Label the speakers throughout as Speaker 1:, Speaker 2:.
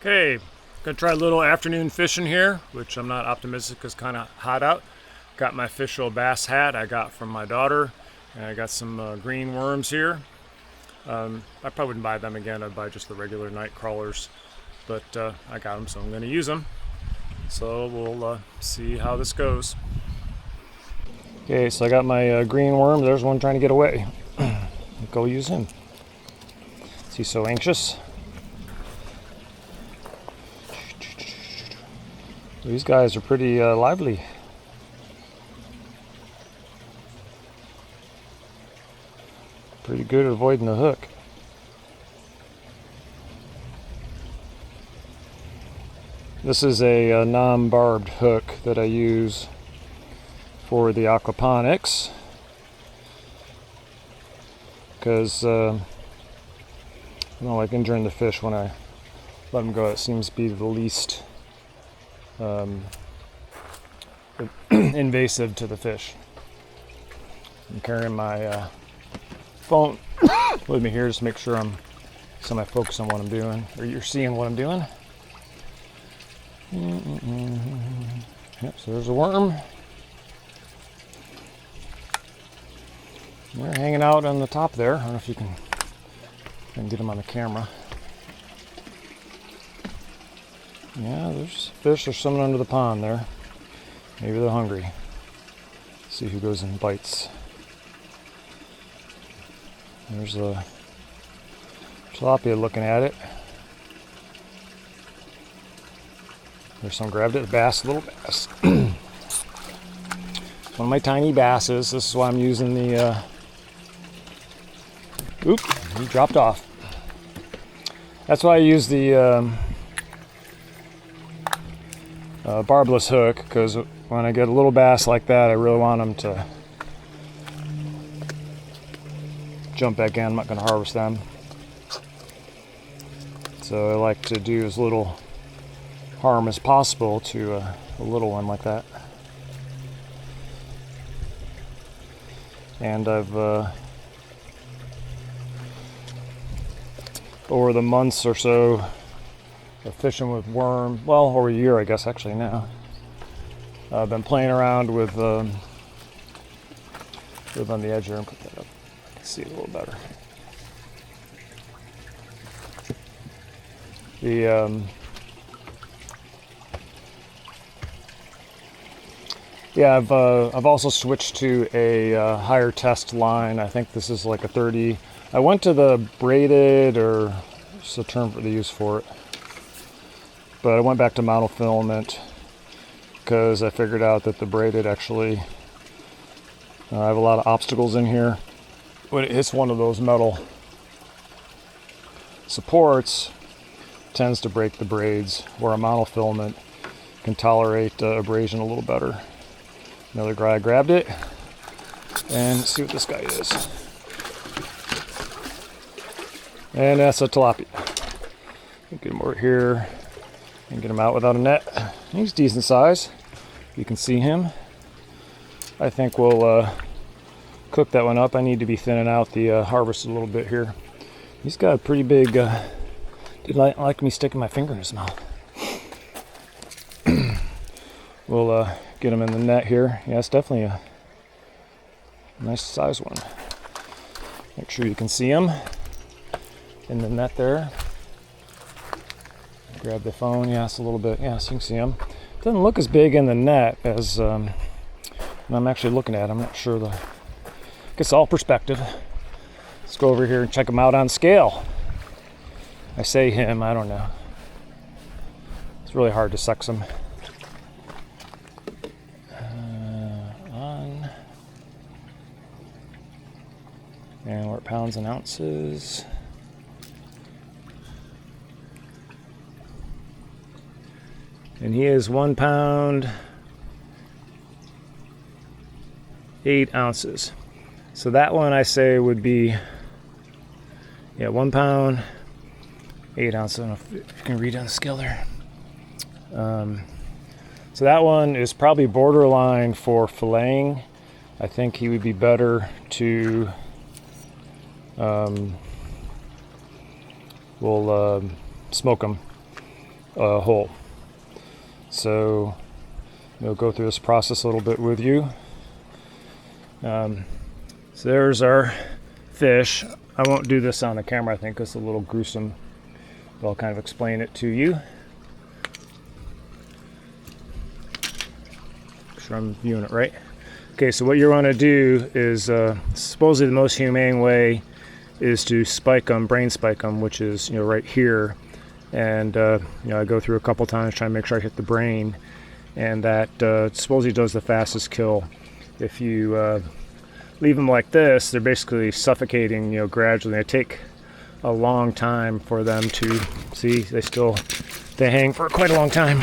Speaker 1: Okay, gonna try a little afternoon fishing here, which I'm not optimistic because kind of hot out. Got my official bass hat I got from my daughter, and I got some green worms here. I probably wouldn't buy them again. I'd buy just the regular night crawlers, but I got them, so I'm gonna use them. So we'll see how this goes. Okay, so I got my green worm. There's one trying to get away. Go use him. Is he so anxious? These guys are pretty lively. Pretty good at avoiding the hook. This is a non-barbed hook that I use for the aquaponics because I don't like injuring the fish when I let them go. It seems to be the least invasive to the fish. I'm carrying my phone with me here just to make sure I'm semi-focused on what I'm doing, or you're seeing what I'm doing. Yep, so there's a worm. They're hanging out on the top there. I don't know if you can get them on the camera. Yeah, there's fish or something under the pond there. Maybe they're hungry. See who goes and bites. There's a tilapia looking at it. There's some grabbed it, a little bass. It's one of my tiny basses. This is why I'm using the, oop, he dropped off. That's why I use the barbless hook, because when I get a little bass like that, I really want them to jump back in. I'm not going to harvest them. So I like to do as little harm as possible to a little one like that. And I've over the months or so of fishing with worm, well, over a year I guess actually now, I've been playing around with live on the edge here and put that up. I can see it a little better. I've also switched to a higher test line. I think this is like a 30. I went to the braided, or what's the term for the use for it, but I went back to monofilament because I figured out that the braided actually, I have a lot of obstacles in here. When it hits one of those metal supports, it tends to break the braids, where a monofilament can tolerate abrasion a little better. Another guy grabbed it, and let's see what this guy is. And that's a tilapia. Get him over here and get him out without a net. He's decent size. You can see him. I think we'll cook that one up. I need to be thinning out the harvest a little bit here. He's got a pretty big, did like me sticking my finger in his mouth. We'll get him in the net here. Yeah, it's definitely a nice size one. Make sure you can see him in the net there. Grab the phone. Yeah, it's a little bit. Yeah, so you can see him. Doesn't look as big in the net as when I'm actually looking at him. I'm not sure. I guess all perspective. Let's go over here and check him out on scale. I say him. I don't know. It's really hard to sex him. And we're at pounds and ounces. And he is 1 pound, 8 ounces. So that one I say would be, 1 pound, 8 ounces. I don't know if you can read on the scale there. So that one is probably borderline for filleting. I think he would be better to we'll smoke them hole. So we'll go through this process a little bit with you. So there's our fish. I won't do this on the camera, I think it's a little gruesome, but I'll kind of explain it to you. Make sure I'm viewing it right. Okay, so what you want to do is, supposedly the most humane way is to spike them, brain spike them, which is, right here. And I go through a couple times trying to make sure I hit the brain, and that supposedly does the fastest kill. If you leave them like this, they're basically suffocating, gradually. They take a long time for them to see. They hang for quite a long time.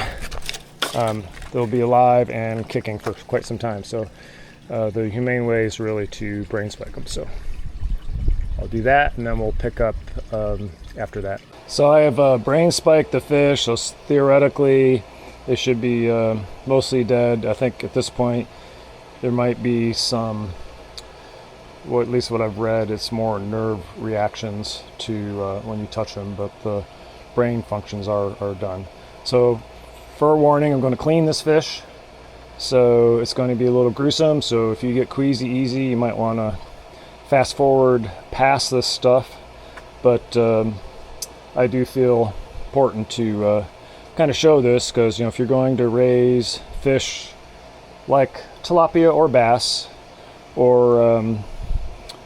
Speaker 1: They'll be alive and kicking for quite some time. So the humane way is really to brain spike them. So I'll do that, and then we'll pick up after that. So I have brain spiked the fish, so theoretically they should be mostly dead. I think at this point there might be some, well, at least what I've read, it's more nerve reactions to when you touch them, but the brain functions are done. So for a warning, I'm going to clean this fish, so it's going to be a little gruesome. So if you get queasy easy, you might want to fast forward past this stuff, but I do feel important to kind of show this, because if you're going to raise fish like tilapia or bass or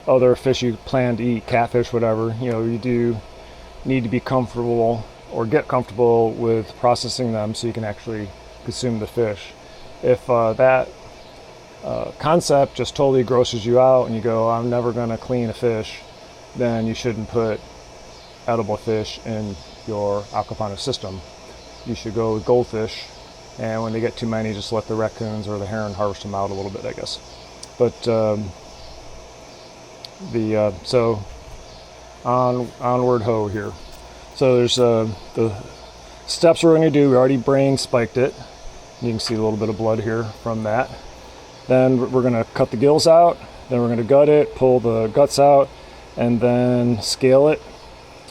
Speaker 1: other fish you plan to eat, catfish, whatever, you do need to be comfortable or get comfortable with processing them so you can actually consume the fish. If that concept just totally grosses you out and you go, I'm never going to clean a fish, then you shouldn't put edible fish in your aquaponics system. You should go with goldfish, and when they get too many, just let the raccoons or the heron harvest them out a little bit, I guess. But so onward ho here. So there's the steps we're going to do. We already brain spiked it. You can see a little bit of blood here from that. Then we're going to cut the gills out. Then we're going to gut it, pull the guts out, and then scale it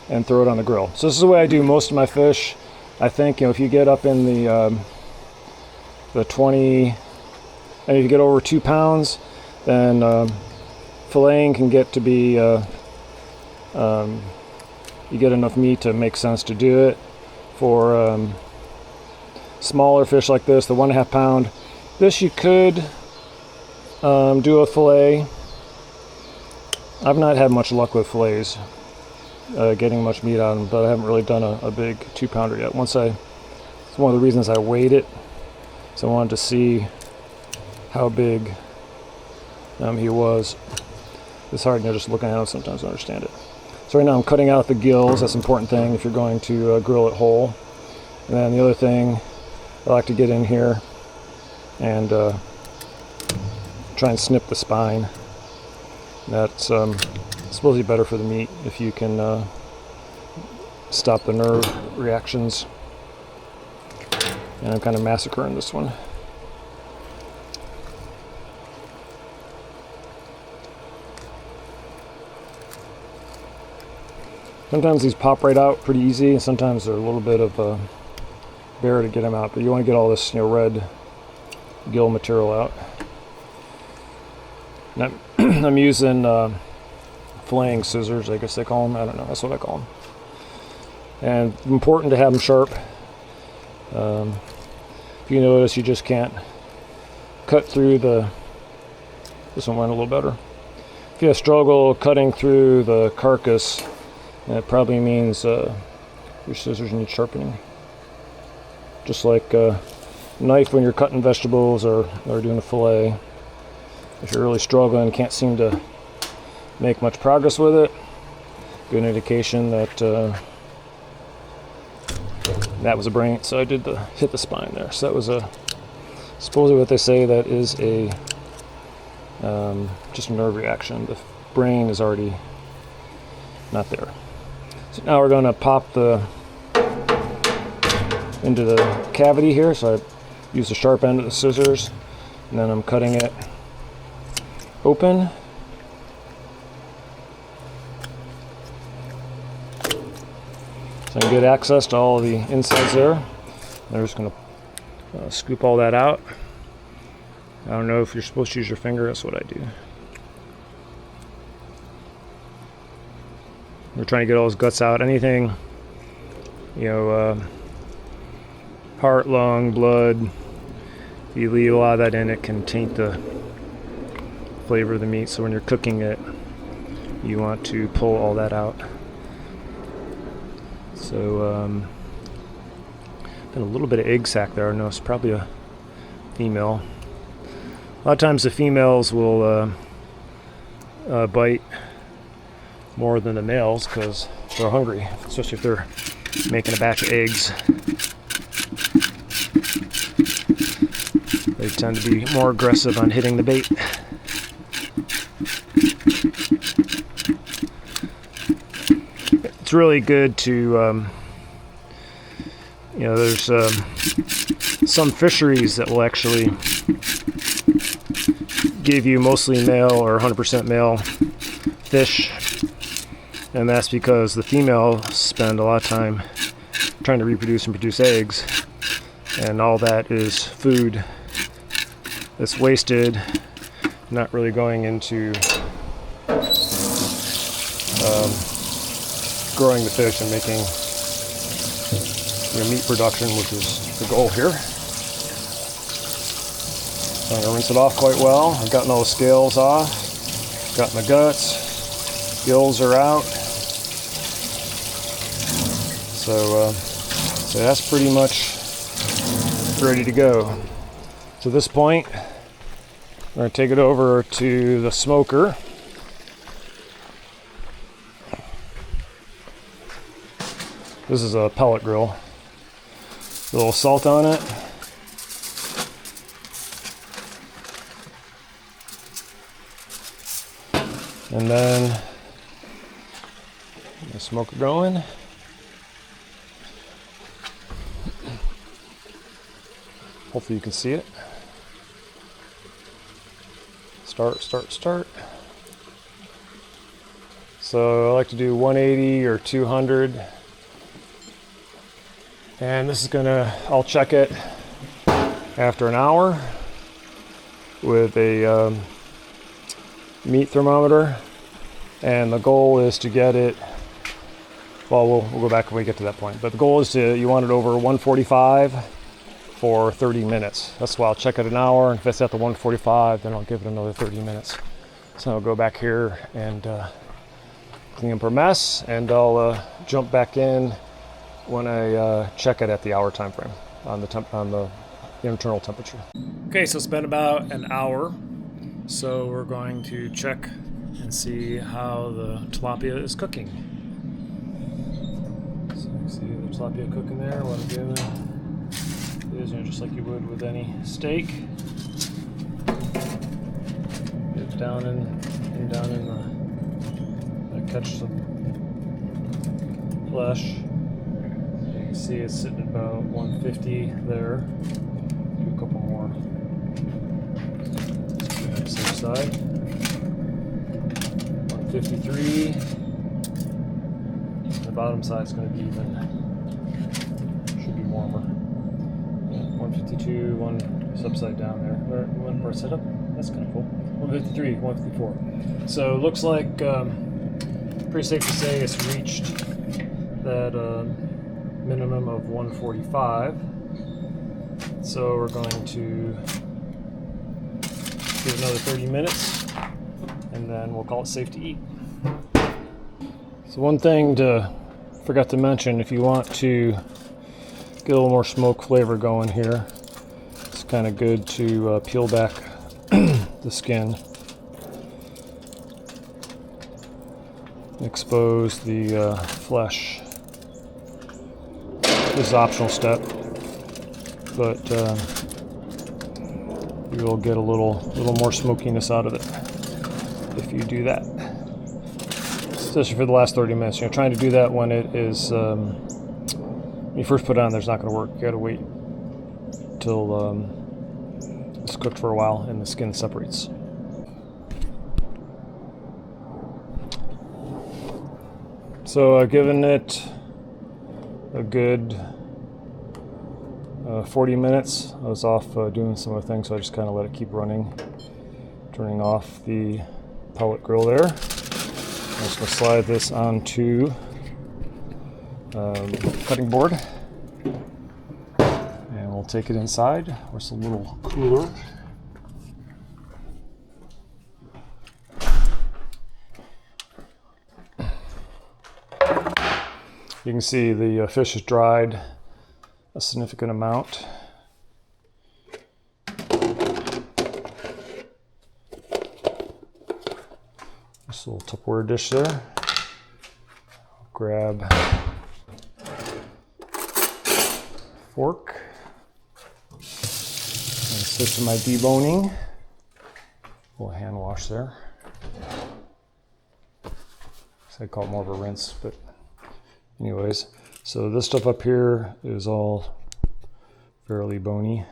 Speaker 1: and throw it on the grill. So this is the way I do most of my fish. I think if you get up in the 20, and if you get over 2 pounds, then filleting can get to be you get enough meat to make sense to do it. For smaller fish like this, the 1.5 pound, this you could do a fillet. I've not had much luck with fillets, getting much meat out of them, but I haven't really done a big 2 pounder yet. It's one of the reasons I weighed it, so I wanted to see how big he was. It's hard, just looking at him sometimes to understand it. So right now I'm cutting out the gills. That's an important thing if you're going to grill it whole. And then the other thing, I like to get in here and try and snip the spine. That's supposedly better for the meat if you can stop the nerve reactions. And I'm kind of massacring this one. Sometimes these pop right out pretty easy, and sometimes they're a little bit of a bear to get them out. But you want to get all this, red gill material out. And I'm using filleting scissors, I guess they call them. I don't know. That's what I call them. And it's important to have them sharp. If you notice, you just can't cut through this one went a little better. If you have struggle cutting through the carcass, it probably means your scissors need sharpening. Just like a knife when you're cutting vegetables or doing a fillet. If you're really struggling, can't seem to make much progress with it, good indication that that was a brain. So I did hit the spine there. So that was supposedly what they say, that is a just a nerve reaction. The brain is already not there. So now we're going to pop into the cavity here. So I use the sharp end of the scissors, and then I'm cutting it open. So and good access to all the insides there. I'm just going to scoop all that out. I don't know if you're supposed to use your finger. That's what I do. We're trying to get all those guts out. Anything, heart, lung, blood. If you leave a lot of that in, it can taint the flavor of the meat. So when you're cooking it, you want to pull all that out. So, got a little bit of egg sac there. I know it's probably a female. A lot of times the females will bite more than the males because they're hungry, especially if they're making a batch of eggs. They tend to be more aggressive on hitting the bait. It's really good to, there's some fisheries that will actually give you mostly male or 100% male fish, and that's because the females spend a lot of time trying to reproduce and produce eggs, and all that is food that's wasted, not really going into growing the fish and making meat production, which is the goal here. So I'm going to rinse it off quite well. I've gotten all the scales off, got my guts, gills are out. So that's pretty much ready to go. To this point, I'm going to take it over to the smoker. This is a pellet grill. A little salt on it. And then the smoker going. Hopefully you can see it. Start. So I like to do 180 or 200. And this is I'll check it after an hour with a meat thermometer. And the goal is to get it, well, we'll go back when we get to that point. But the goal is you want it over 145 for 30 minutes. That's why I'll check it an hour. And if it's at the 145, then I'll give it another 30 minutes. So I'll go back here and clean up our mess, and I'll jump back in when I check it at the hour time frame on the internal temperature. Okay, so it's been about an hour. So we're going to check and see how the tilapia is cooking. So you see the tilapia cooking there. What I'm doing is, just like you would with any steak, get down in the catch some flesh. You can see it's sitting at about 150 there. Do a couple more. On the same side. 153. The bottom side's going to be even. Should be warmer. 152, one's upside down there. One part set up. That's kind of cool. 153, 154. So it looks like pretty safe to say it's reached that minimum of 145. So we're going to give it another 30 minutes, and then we'll call it safe to eat. So one thing forgot to mention, if you want to get a little more smoke flavor going here, it's kind of good to peel back the skin, expose the flesh. This is an optional step, but you will get a little more smokiness out of it if you do that. Especially for the last 30 minutes. Trying to do that when it is when you first put it on, there's not going to work. You got to wait till it's cooked for a while and the skin separates. So giving it a good 40 minutes. I was off doing some other things, so I just kind of let it keep running. Turning off the pellet grill there. I'm just going to slide this onto cutting board, and we'll take it inside where it's a little cooler. You can see the fish is dried a significant amount. This little Tupperware dish there. Grab fork and switch to my deboning. Little hand wash there. I call it more of a rinse, but anyways, so this stuff up here is all fairly bony.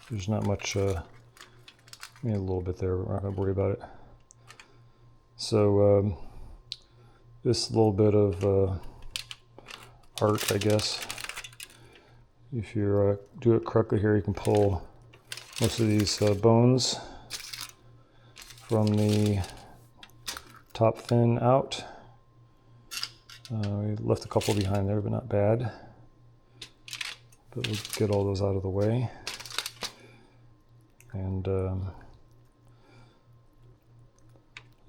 Speaker 1: There's not much, maybe a little bit there, but we're not going to worry about it. So this little bit of art, I guess. If you do it correctly here, you can pull most of these bones from the top fin out. We left a couple behind there, but not bad. But we'll get all those out of the way. And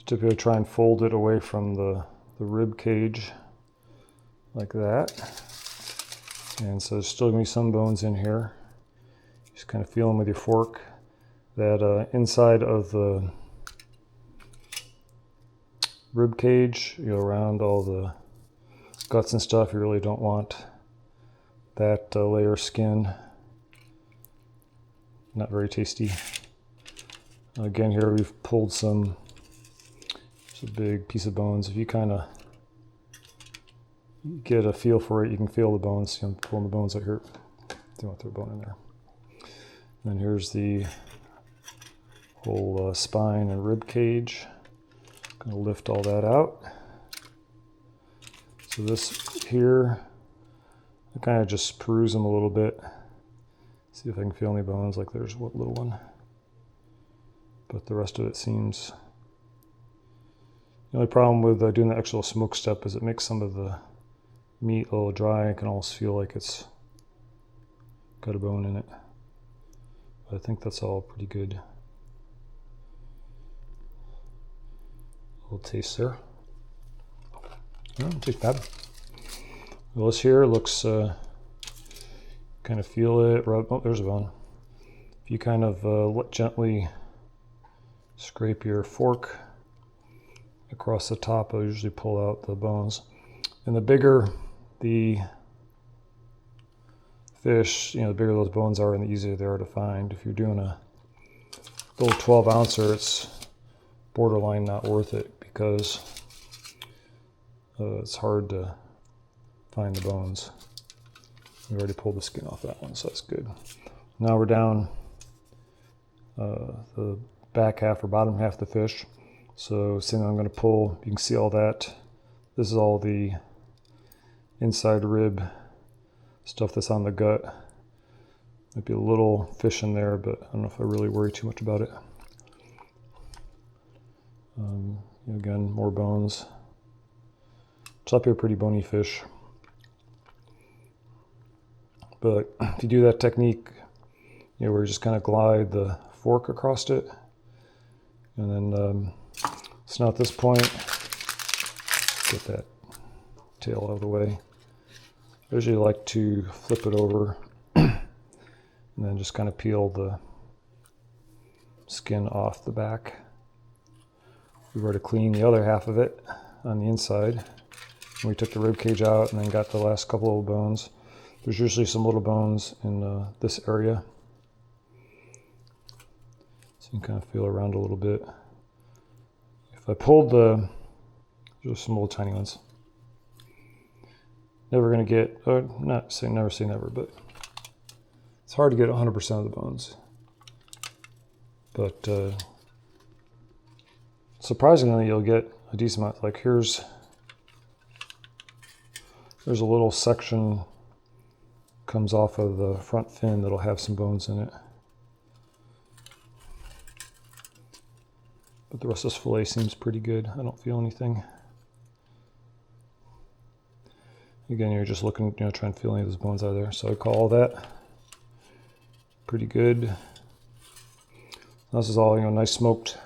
Speaker 1: typically try and fold it away from the rib cage like that. And so there's still going to be some bones in here. Just kind of feel them with your fork. That inside of the rib cage, around all the guts and stuff, you really don't want that layer of skin. Not very tasty. Again, here we've pulled some, it's a big piece of bones. If you kind of get a feel for it, you can feel the bones. I'm pulling the bones out here. Don't want to throw a bone in there. And then here's the whole spine and rib cage. Going to lift all that out. So this here, I kind of just peruse them a little bit. See if I can feel any bones, like there's one little one. But the rest of it seems... The only problem with doing the actual smoke step is it makes some of the meat a little dry. I can almost feel like it's got a bone in it. But I think that's all pretty good. A little taste there. It tastes bad. Well, this here looks, kind of feel it, rub, oh, there's a bone. If you kind of gently scrape your fork across the top, I'll usually pull out the bones. And the bigger the fish, the bigger those bones are and the easier they are to find. If you're doing a little 12 ouncer, it's borderline not worth it because it's hard to find the bones. We already pulled the skin off that one, so that's good. Now we're down the back half or bottom half of the fish. So same thing, I'm going to pull, you can see all that. This is all the inside rib stuff that's on the gut. Might be a little fish in there, but I don't know if I really worry too much about it. Again, more bones. Tilapia are pretty bony fish. But if you do that technique, where you just kind of glide the fork across it, and then so now at this point, get that tail out of the way. I usually like to flip it over and then just kind of peel the skin off the back. We've already cleaned the other half of it on the inside. We took the rib cage out and then got the last couple of bones. There's usually some little bones in this area. So you can kind of feel around a little bit. If I pulled there's some little tiny ones. Never going to get, not say never say never, but it's hard to get 100% of the bones. But surprisingly, you'll get a decent amount. Like here's There's a little section comes off of the front fin that'll have some bones in it. But the rest of this fillet seems pretty good. I don't feel anything. Again, you're just looking, trying to feel any of those bones out of there. So I call all that pretty good. This is all, nice smoked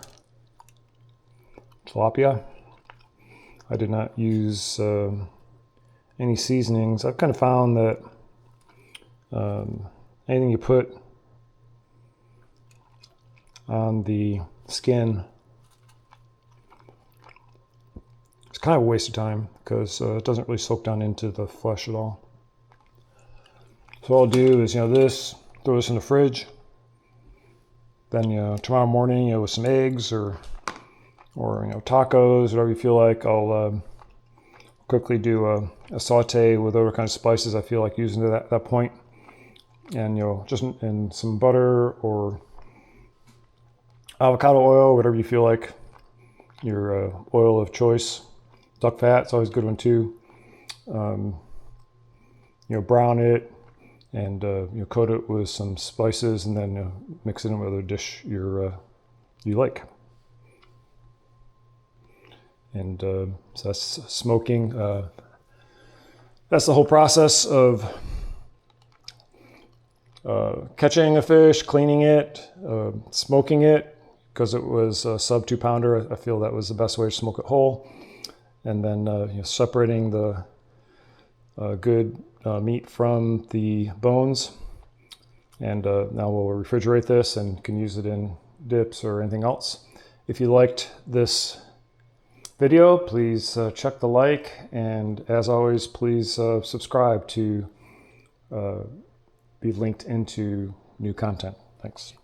Speaker 1: tilapia. I did not use any seasonings. I've kind of found that anything you put on the skin, it's kind of a waste of time because it doesn't really soak down into the flesh at all. So what I'll do is, throw this in the fridge. Then, tomorrow morning, with some eggs or tacos, whatever you feel like, I'll quickly do a saute with whatever kind of spices I feel like using at that point. And, just in some butter or avocado oil, whatever you feel like, your oil of choice. Duck fat, it's always a good one too. Brown it and coat it with some spices, and then mix it in with whatever dish you like. And so that's smoking. That's the whole process of catching a fish, cleaning it, smoking it. Because it was a sub 2 pounder, I feel that was the best way to smoke it whole. And then separating the good meat from the bones. And now we'll refrigerate this and can use it in dips or anything else. If you liked this video, please check the like, and as always, please subscribe to be linked into new content. Thanks.